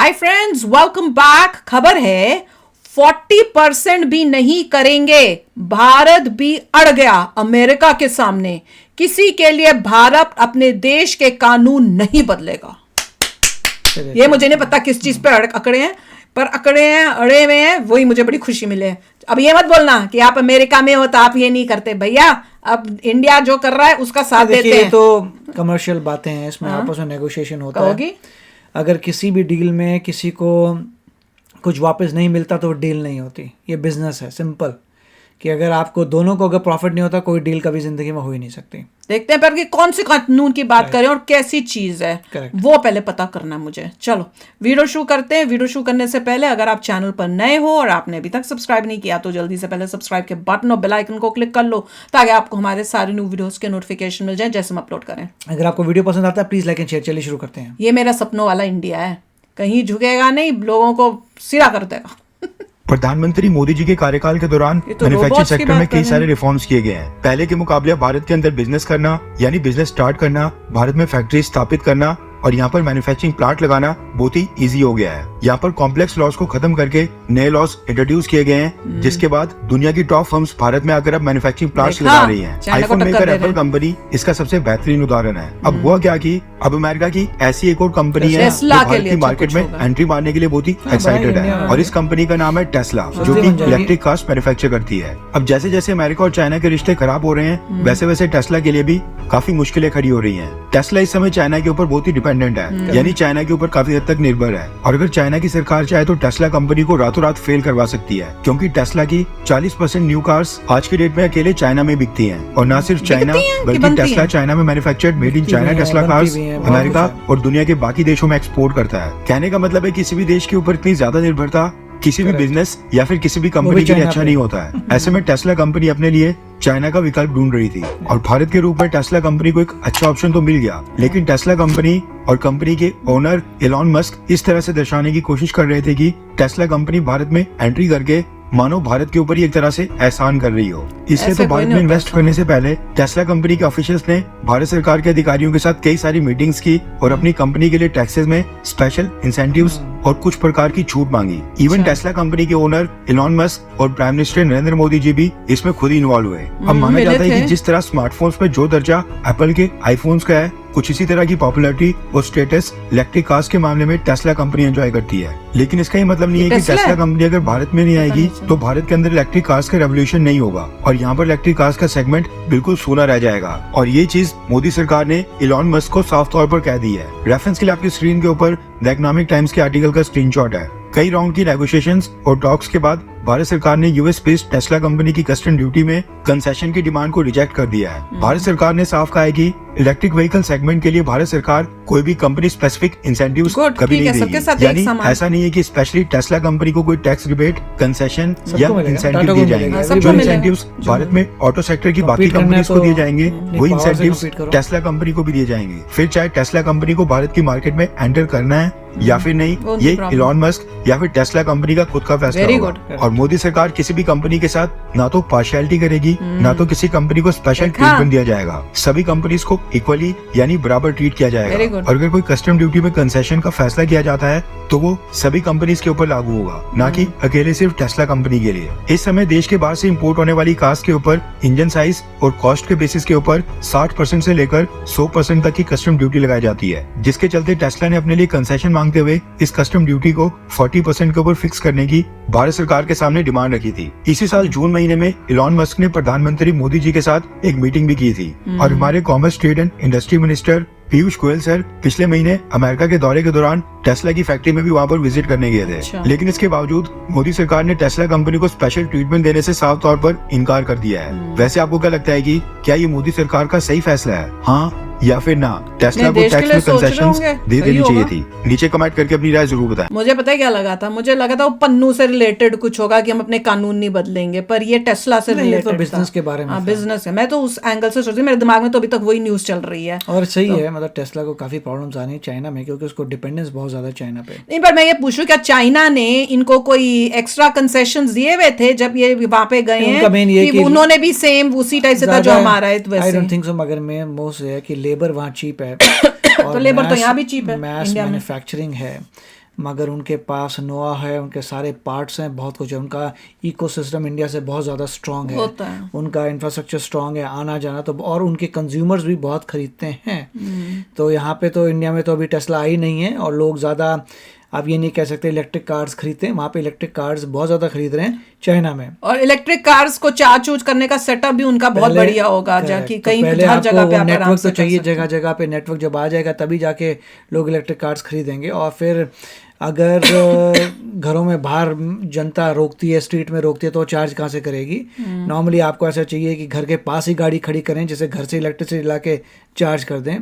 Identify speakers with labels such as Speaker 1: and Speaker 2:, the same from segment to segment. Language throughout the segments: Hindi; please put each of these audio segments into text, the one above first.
Speaker 1: Hi friends, welcome back. खबर है 40% भी नहीं करेंगे, भारत भी अड़ गया अमेरिका के सामने। किसी के लिए भारत अपने देश के कानून नहीं बदलेगा। ये मुझे नहीं पता किस चीज पे अकड़े हैं, पर अकड़े हैं, अड़े हुए हैं, वही मुझे बड़ी खुशी मिले। अब ये मत बोलना कि आप अमेरिका में हो तो आप ये नहीं करते। भैया, अब इंडिया जो कर रहा है उसका साथ देते हैं।
Speaker 2: तो कमर्शियल बातें हैं, इसमें आपस में नेगोशिएशन होता है। अगर किसी भी डील में किसी को कुछ वापस नहीं मिलता तो डील नहीं होती। ये बिजनेस है, सिंपल। कि अगर आपको दोनों को अगर प्रॉफिट नहीं होता, कोई डील कभी जिंदगी में हो ही नहीं सकती।
Speaker 1: देखते हैं पर कि कौन सी कानून की बात करें और कैसी चीज है, वो पहले पता करना है मुझे। चलो वीडियो शुरू करते हैं। वीडियो शुरू करने से पहले अगर आप चैनल पर नए हो और आपने अभी तक सब्सक्राइब नहीं किया तो जल्दी से पहले सब्सक्राइब के बटन और बेल आइकन को क्लिक कर लो, ताकि आपको हमारे सारे न्यू वीडियोस के नोटिफिकेशन मिल जाए जैसे हम अपलोड करें।
Speaker 2: अगर आपको वीडियो पसंद आता है प्लीज लाइक एंड शेयर। चलिए शुरू करते हैं।
Speaker 1: ये मेरा सपनों वाला इंडिया है, कहीं झुकेगा नहीं, लोगों को सिरा कर देगा।
Speaker 3: प्रधानमंत्री मोदी जी के कार्यकाल के दौरान मैन्युफैक्चरिंग सेक्टर में कई सारे रिफॉर्म्स किए गए हैं। पहले के मुकाबले भारत के अंदर बिजनेस करना यानी बिजनेस स्टार्ट करना, भारत में फैक्ट्री स्थापित करना और यहाँ पर मैन्युफैक्चरिंग प्लांट लगाना बहुत ही इजी हो गया है। यहाँ पर कॉम्प्लेक्स लॉस को खत्म करके नए लॉस इंट्रोड्यूस किए गए हैं, जिसके बाद दुनिया की टॉप फर्म्स भारत में आकर अब मैन्युफैक्चरिंग प्लांट्स लगा रही हैं। आईफोन मेकर एप्पल कंपनी इसका सबसे बेहतरीन उदाहरण है। अब हुआ क्या कि अब अमेरिका की ऐसी एक और कंपनी है जो भारत की मार्केट में एंट्री मारने के लिए बहुत ही एक्साइटेड है, और इस कंपनी का नाम है टेस्ला, जो की इलेक्ट्रिक कार्स मैन्युफैक्चर करती है। अब जैसे जैसे अमेरिका और चाइना के रिश्ते खराब हो रहे हैं, वैसे वैसे टेस्ला के लिए भी काफी मुश्किलें खड़ी हो रही है। टेस्ला इस समय चाइना के ऊपर बहुत ही डिपेंडेंट है, यानी चाइना के ऊपर काफी हद तक निर्भर है। और अगर चाइना की सरकार चाहे तो टेस्ला कंपनी को रातों रात फेल करवा सकती है, क्योंकि टेस्ला की 40% न्यू कार्स आज की डेट में अकेले चाइना में बिकती हैं। और न सिर्फ चाइना बल्कि टेस्ला चाइना में manufactured made in China Tesla cars America और दुनिया के बाकी देशों में एक्सपोर्ट करता है। कहने का मतलब है किसी भी देश के ऊपर इतनी ज्यादा निर्भरता किसी भी बिजनेस या फिर किसी भी कंपनी के लिए अच्छा नहीं होता है। ऐसे में टेस्ला कंपनी अपने लिए चाइना का विकल्प ढूंढ रही थी, और भारत के रूप में टेस्ला कंपनी को एक अच्छा ऑप्शन तो मिल गया। लेकिन टेस्ला कंपनी और कंपनी के ओनर एलॉन मस्क इस तरह से दर्शाने की कोशिश कर रहे थे कि टेस्ला कंपनी भारत में एंट्री करके मानो भारत के ऊपर ही एक तरह से एहसान कर रही हो। इसलिए तो भारत में इन्वेस्ट करने से पहले टेस्ला कंपनी के ऑफिशियल्स ने भारत सरकार के अधिकारियों के साथ कई सारी मीटिंग्स की और अपनी कंपनी के लिए टैक्सेस में स्पेशल इंसेंटिव्स और कुछ प्रकार की छूट मांगी। इवन टेस्ला कंपनी के ओनर एलॉन मस्क और प्राइम मिनिस्टर नरेंद्र मोदी जी भी इसमें खुद ही इन्वॉल्व हुए। अब माना जाता है कि जिस तरह स्मार्टफोन्स पे जो दर्जा एप्पल के आईफोन्स का है, कुछ इसी तरह की पॉपुलैरिटी और स्टेटस इलेक्ट्रिक कार्स के मामले में टेस्ला कंपनी एंजॉय करती है। लेकिन इसका ये मतलब नहीं है कि टेस्ला कंपनी अगर भारत में नहीं आएगी तो भारत के अंदर इलेक्ट्रिक कार्स का रेवोल्यूशन नहीं होगा, और यहाँ पर इलेक्ट्रिक कार्स का सेगमेंट बिल्कुल सूना रह जाएगा। और ये चीज मोदी सरकार ने एलॉन मस्क को साफ तौर पर कह दी है। रेफरेंस के लिए आपकी स्क्रीन के ऊपर द इकोनॉमिक टाइम्स के आर्टिकल का स्क्रीनशॉट है। कई राउंड की नेगोशिएशंस और टॉक्स के बाद भारत सरकार ने यूएस बेस्ड टेस्ला कंपनी की कस्टम ड्यूटी में कंसेशन की डिमांड को रिजेक्ट कर दिया है। भारत सरकार ने साफ कहा है कि इलेक्ट्रिक व्हीकल सेगमेंट के लिए भारत सरकार कोई भी कंपनी स्पेसिफिक इंसेंटिव्स कभी नहीं देगी। यानी ऐसा नहीं है कि स्पेशली टेस्ला कंपनी को कोई टैक्स रिबेट, कंसेशन या इंसेंटिव दिए जाएंगे। जो इंसेंटिव्स भारत में ऑटो सेक्टर की बाकी कंपनीज को दिए जाएंगे, वही इंसेंटिव्स टेस्ला कंपनी को भी दिए जाएंगे। फिर चाहे टेस्ला कंपनी को भारत की मार्केट में एंटर करना है या फिर नहीं, ये एलॉन मस्क या फिर टेस्ला कंपनी का खुद का फैसला होगा। और मोदी सरकार किसी भी कंपनी के साथ ना तो पार्शियलिटी करेगी, ना तो किसी कंपनी को स्पेशल ट्रीटमेंट दिया जाएगा। सभी कंपनीज को इक्वली यानी बराबर ट्रीट किया जाएगा। और अगर कोई कस्टम ड्यूटी में कंसेशन का फैसला किया जाता है तो वो सभी कंपनीज के ऊपर लागू होगा, ना कि अकेले सिर्फ टेस्ला कंपनी के लिए। इस समय देश के बाहर से इंपोर्ट होने वाली कार्स के ऊपर इंजन साइज और कॉस्ट के बेसिस के ऊपर 60% से लेकर 100% तक की कस्टम ड्यूटी लगाई जाती है, जिसके चलते टेस्ला ने अपने लिए कंसेशन मांगते हुए इस कस्टम ड्यूटी को 40% के ऊपर फिक्स करने की भारत सरकार के सामने डिमांड रखी थी। इसी साल जून महीने में एलॉन मस्क ने प्रधानमंत्री मोदी जी के साथ एक मीटिंग भी की थी, और हमारे commerce, trade and industry minister Piyush Goyal sir पिछले महीने अमेरिका के दौरे के दौरान टेस्ला की फैक्ट्री में भी वहाँ पर विजिट करने गए थे। लेकिन इसके बावजूद मोदी सरकार ने टेस्ला कंपनी को स्पेशल ट्रीटमेंट देने से साफ तौर पर इनकार कर दिया है। वैसे आपको क्या लगता है कि क्या ये मोदी सरकार का सही फैसला है, हाँ या फिर ना? टेस्ला को टैक्स में कंसेशंस दे देनी चाहिए थी। नीचे कमेंट करके अपनी राय जरूर बताएं।
Speaker 1: मुझे पता है क्या लगा था, मुझे लगा था वो पन्नू से रिलेटेड कुछ होगा कि हम अपने कानून नहीं बदलेंगे, पर ये टेस्ला से रिलेटेड
Speaker 2: तो बिजनेस के बारे में।
Speaker 1: हाँ, बिजनेस है। मैं तो उस एंगल से सोचती, मेरे दिमाग में तो अभी तक वही न्यूज चल रही है।
Speaker 2: और सही है, मतलब टेस्ला को काफी प्रॉब्लम्स आनी है चाइना में, क्योंकि उसको डिपेंडेंस बहुत ज्यादा चाइना पे।
Speaker 1: नहीं, पर मैं ये पूछ रही हूँ, क्या चाइना ने इनको कोई एक्स्ट्रा कंसेशन दिए हुए थे जब ये वहाँ पे गए हैं, कि उन्होंने भी सेम उसी टाइप से था जो हमारा है?
Speaker 2: आई डोंट थिंक सो, मगर मैं मोस्ट है कि लेबर वहाँ चीप है
Speaker 1: तो लेबर तो यहाँ भी चीप है।
Speaker 2: मैस मैन्युफैक्चरिंग है, मगर उनके पास नोआ है, उनके सारे पार्ट्स हैं, बहुत कुछ है। उनका इकोसिस्टम इंडिया से बहुत ज़्यादा स्ट्रांग है, उनका इंफ्रास्ट्रक्चर स्ट्रांग है, आना जाना तो, और उनके कंज्यूमर्स भी बहुत खरीदते हैं। तो यहाँ पे तो इंडिया में तो अभी टेस्ला आई नहीं है, और लोग ज़्यादा आप ये नहीं कह सकते इलेक्ट्रिक कार्स खरीदते हैं। वहाँ पे इलेक्ट्रिक कार्स बहुत ज़्यादा खरीद रहे हैं चाइना में,
Speaker 1: और इलेक्ट्रिक कार्स को चार्ज करने का सेटअप भी उनका बहुत बढ़िया होगा, जाकि कहीं हर जगह पे आप आराम से
Speaker 2: तो चाहिए, जगह जगह पे नेटवर्क जब आ जाएगा तभी जाके लोग इलेक्ट्रिक कार्स खरीदेंगे। और फिर अगर घरों में बाहर जनता रोकती है, स्ट्रीट में रोकती है, तो चार्ज कहाँ से करेगी? नॉर्मली आपको ऐसा चाहिए कि घर के पास ही गाड़ी खड़ी करें, जैसे घर से इलेक्ट्रिसिटी ला के चार्ज कर दें।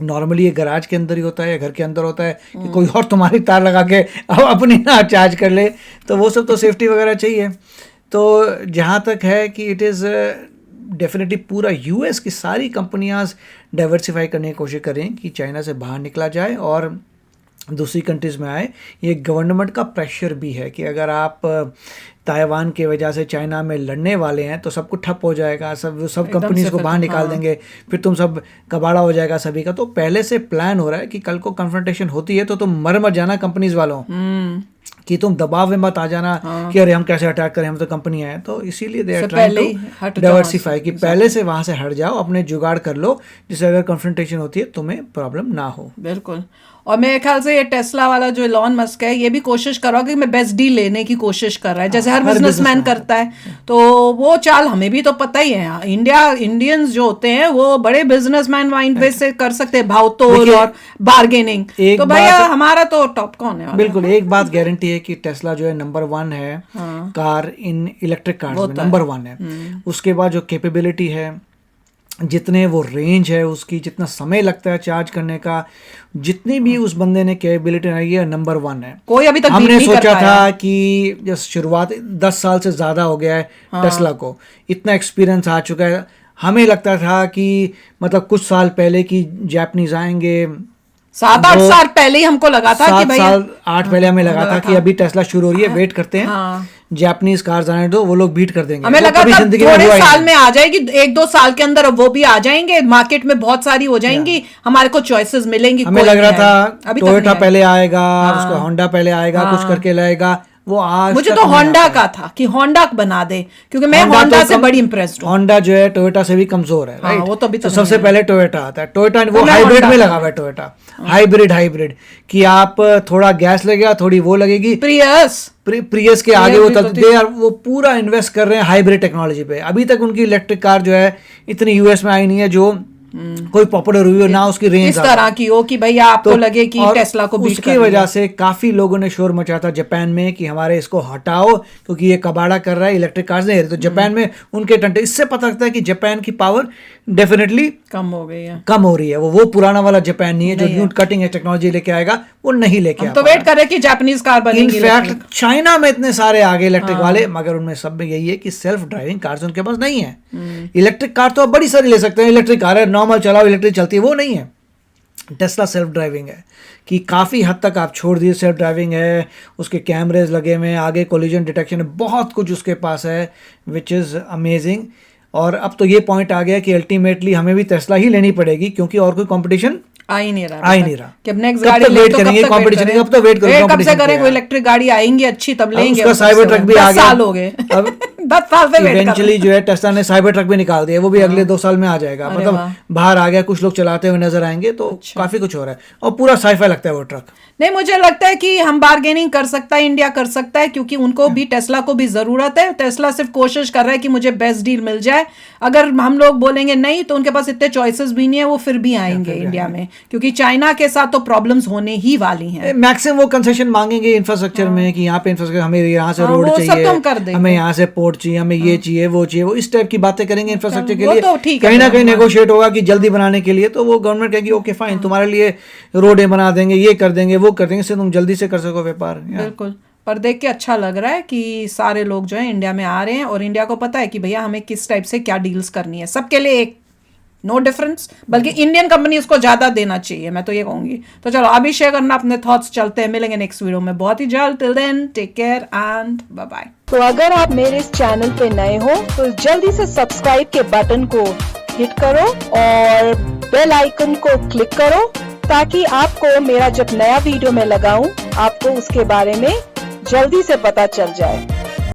Speaker 2: नॉर्मली ये गैराज के अंदर ही होता है या घर के अंदर होता है कि कोई और तुम्हारी तार लगा के अपनी ना चार्ज कर ले, तो वो सब तो सेफ्टी वगैरह चाहिए। तो जहाँ तक है कि इट इज़ डेफिनेटली पूरा यूएस की सारी कंपनियां डाइवर्सिफाई करने की कोशिश करें कि चाइना से बाहर निकला जाए और दूसरी कंट्रीज़ में आए। ये गवर्नमेंट का प्रेशर भी है कि अगर आप ताइवान के वजह से चाइना में लड़ने वाले हैं तो सब कुछ ठप हो जाएगा, सब कंपनीज को बाहर निकाल देंगे, फिर तुम सब कबाड़ा हो जाएगा सभी का। तो पहले से प्लान हो रहा है कि कल को कन्फ्रंटेशन होती है तो तुम मर जाना कंपनीज वालों, कि तुम दबाव में मत आ जाना कि अरे हम कैसे अटैक करें, हम तो कंपनी है। तो इसीलिए they are trying to diversify कि पहले से वहां से हट जाओ, अपने जुगाड़ कर लो, जिससे अगर कन्फ्रंटेशन होती है तुम्हें प्रॉब्लम ना हो।
Speaker 1: बिल्कुल। और मेरे ख्याल से ये टेस्ला वाला जो इलॉन मस्क है, ये भी कोशिश कर रहा है कि मैं बेस्ट डील लेने की कोशिश कर रहा है, जैसे हर बिजनेसमैन करता है। तो वो चाल हमें भी तो पता ही है। इंडियंस जो होते हैं वो बड़े बिजनेसमैन माइंड बेस से कर सकते हैं भाव-तोल और बार्गेनिंग। तो भैया हमारा तो टॉप कौन है?
Speaker 2: बिल्कुल, एक बात गारंटी है कि टेस्ला जो है नंबर 1 है कार इन इलेक्ट्रिक कार्स में, नंबर 1 है। उसके बाद जो कैपेबिलिटी है, जितने वो रेंज है उसकी, जितना समय लगता है चार्ज करने का, जितनी भी उस बंदे ने कैपेबिलिटी रही है, नंबर 1 है।
Speaker 1: कोई अभी तक
Speaker 2: हमने सोचा था कि जब शुरुआत 10 साल से ज्यादा हो गया है टेस्ला को, इतना एक्सपीरियंस आ चुका है। हमें लगता था कि मतलब कुछ साल पहले की जापानीज आएंगे,
Speaker 1: 7-8 साल पहले ही हमको लगा था कि भैया
Speaker 2: 7-8 पहले हमें लगा था कि अभी टेस्ला शुरू हो रही है, वेट करते हैं जापानीज कार्स आने दो, वो लोग बीट कर देंगे।
Speaker 1: हमें लगा था थोड़े साल में आ जाएगी, 1-2 साल के अंदर वो भी आ जाएंगे, मार्केट में बहुत सारी हो जाएंगी, हमारे को चॉइसेस मिलेंगी।
Speaker 2: हमें लग रहा था टोयोटा पहले आएगा, उसका होंडा पहले आएगा, कुछ करके लाएगा। वो आज
Speaker 1: मुझे तो होंडा का था कि होंडा बना दे, क्योंकि मैं होंडा से बड़ी इंप्रेस्ड हूं।
Speaker 2: होंडा जो है टोयोटा से भी कमजोर है, राइट?
Speaker 1: वो तो अभी
Speaker 2: तो सबसे पहले टोयोटा आता है। टोयोटा वो हाइब्रिड में लगा हुआ है, टोयोटा हाइब्रिड कि आप थोड़ा गैस लगेगा, थोड़ी वो लगेगी। प्रियस के आगे वो चलते हैं, वो पूरा इन्वेस्ट कर रहे हैं हाइब्रिड टेक्नोलॉजी पे। अभी तक उनकी इलेक्ट्रिक कार जो है इतनी यूएस में आई नहीं है जो कोई पॉपुलर हुई हो, ना उसकी रेंज
Speaker 1: इस तरह की हो कि भैया आपको लगे कि टेस्ला को बीट
Speaker 2: उसकी वजह से काफी लोगों ने शोर मचाया था जापान में कि हमारे इसको हटाओ क्योंकि ये कबाड़ा कर रहा है, इलेक्ट्रिक कार्स नहीं। तो जापान में उनके टंटे, इससे पता लगता है कि जापान की पावर डेफिनेटली
Speaker 1: कम हो गई है,
Speaker 2: कम हो रही है। वो पुराना वाला जापान नहीं है जो न्यू कटिंग एज टेक्नोलॉजी लेके आएगा, वो नहीं लेके आएगा।
Speaker 1: तो वेट कर रहे कि जापानीज कार बनेगी।
Speaker 2: इनफैक्ट चाइना में इतने सारे आगे इलेक्ट्रिक वाले, मगर उनमें सब में यही है कि सेल्फ ड्राइविंग कार्स उनके पास नहीं है। इलेक्ट्रिक कार तो आप बड़ी सारी ले सकते हैं, इलेक्ट्रिक कार है, नॉर्मल चलाओ, इलेक्ट्रिक चलती है, वो नहीं है। टेस्ला सेल्फ ड्राइविंग है कि काफ़ी हद तक आप छोड़ दिए, सेल्फ ड्राइविंग है, उसके कैमरेज लगे हुए हैं, आगे कोलिजन डिटेक्शन है, बहुत कुछ उसके पास है, विच इज़ अमेजिंग। और अब तो ये पॉइंट आ गया कि अल्टीमेटली हमें भी टेस्ला ही लेनी पड़ेगी क्योंकि और कोई कंपटीशन
Speaker 1: आ ही नहीं रहा
Speaker 2: कि
Speaker 1: अब नेक्स्ट गाड़ी
Speaker 2: वेट करेंगे, कंपटीशन कब तो वेट करेंगे,
Speaker 1: कब से करें, कोई इलेक्ट्रिक गाड़ी आएंगी अच्छी तब लेंगे।
Speaker 2: उसका साइबर ट्रक भी आ गया,
Speaker 1: 10 साल हो गए अब 10 साल से वेट
Speaker 2: इवेंचुअली जो है टेस्ला ने साइबर ट्रक भी निकाल दिया, वो भी अगले 2 साल में आ जाएगा। मतलब बाहर आ गया, कुछ लोग चलाते हुए नजर आएंगे, तो काफी कुछ हो रहा है और पूरा साइफाई लगता है वो ट्रक।
Speaker 1: नहीं, मुझे लगता है कि हम बार्गेनिंग कर सकता है, इंडिया कर सकता है, क्योंकि उनको भी, टेस्ला को भी जरूरत है। टेस्ला सिर्फ कोशिश कर रहा है कि मुझे बेस्ट डील मिल जाए। अगर हम लोग बोलेंगे नहीं तो उनके पास इतने चॉइसेस भी नहीं है, वो फिर भी आएंगे इंडिया में, क्योंकि चाइना के साथ तो प्रॉब्लम्स होने ही वाली हैं।
Speaker 2: मैक्सिमम वो कंसेशन मांगेंगे इंफ्रास्ट्रक्चर में कि यहाँ पे इंफ्रास्ट्रक्चर, हमें यहाँ से रोड चाहिए, हमें यहाँ से पोर्ट चाहिए, हमें ये चाहिए, वो चाहिए, वो इस टाइप की बातें करेंगे इंफ्रास्ट्रक्चर के लिए।
Speaker 1: तो
Speaker 2: कहीं ना कहीं नेगोशिएट होगा कि जल्दी बनाने के लिए, तो वो गवर्नमेंट कहेगी ओके फाइन, तुम्हारे लिए रोडें बना देंगे, ये कर देंगे, वो कर देंगे, इससे तुम जल्दी से कर सको व्यापार।
Speaker 1: बिल्कुल। पर देख के अच्छा लग रहा है कि सारे लोग जो है इंडिया में आ रहे हैं और इंडिया को पता है कि भैया हमें किस टाइप से क्या डील्स करनी है। सबके लिए एक नो डिफरेंस, बल्कि इंडियन कंपनी उसको ज्यादा देना चाहिए, मैं तो ये कहूंगी। तो चलो अभी शेयर करना अपने थॉट्स, चलते हैं, मिलेंगे नेक्स्ट वीडियो में बहुत ही जल्द। Till then take care and bye bye.
Speaker 4: तो अगर आप मेरे इस चैनल पे नए हो तो जल्दी से सब्सक्राइब के बटन को हिट करो और बेल आइकन को क्लिक करो ताकि आपको मेरा जब नया वीडियो मैं लगाऊं आपको उसके बारे में जल्दी से पता चल जाए।